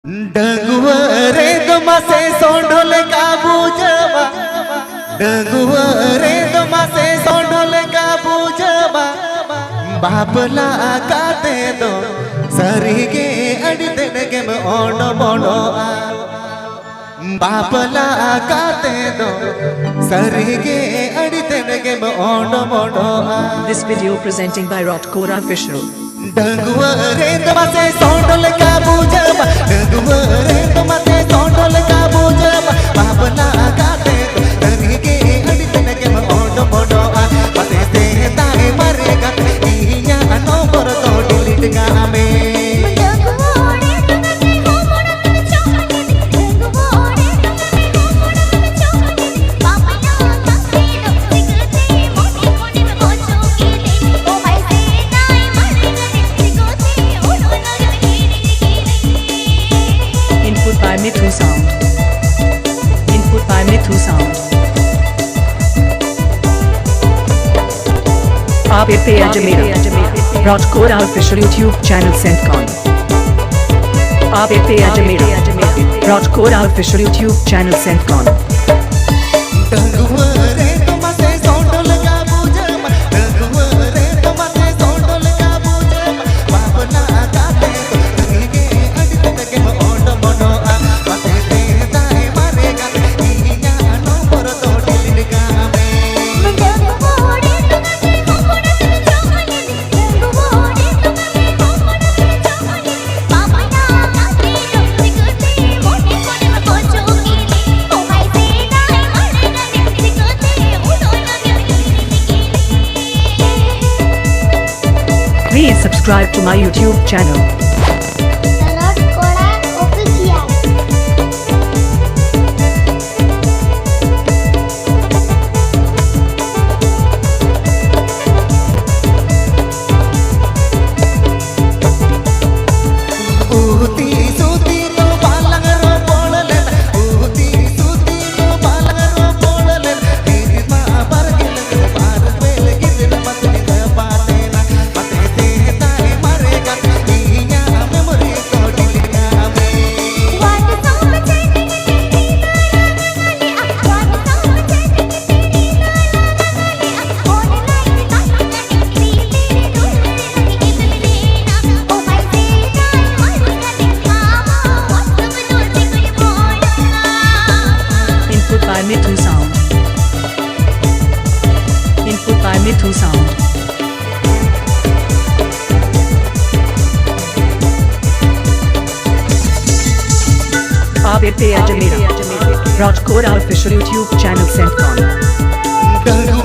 डंगुवरे दमासे सोंढोल का बूझवा डंगुवरे दमासे सोंढोल का बूझवा बापला काते दो सरिगे अडितनगे में ओनो मोनो बापला काते दो सरिगे अडितनगे में ओनो मोनो This video presenting by Kora official. डंगुवरे दमासे सोंढोल का बूझवा डंगुवरे दमासे सोंढोल का बूझवा बापला काते दो सरिगे अडितनगे में ओनो मोनो पते से ताए मरेगा इया अनो पर तो डिलीट गामे Mithu sound. Input by Mithu sound. आप पे Ajmera Kora official YouTube channel Santali. आप पे Ajmera Kora official YouTube channel Santali. डंगुवरे दमासे सोंढोल का बूझवा डंगुवरे दमासे सोंढोल का बूझवा बापला काते दो सरिगे अडितनगे में ओनो मोनो पते से ताए मरेगा इया अनो पर तो डिलीट गामे Please subscribe to my YouTube channel. Kora official. ऊती सूती तो बालंग रो बोलले ऊती सूती तो बालंग रो बोलले तेरी मां पर गिल पार वेल गिल पतनी द पाते ना पते से ताए मरेगा इया मेमोरी तो डिलीट गामे Input by Mithu sound. Input by Mithu sound. आप पे Ajmera Kora official YouTube channel Santali.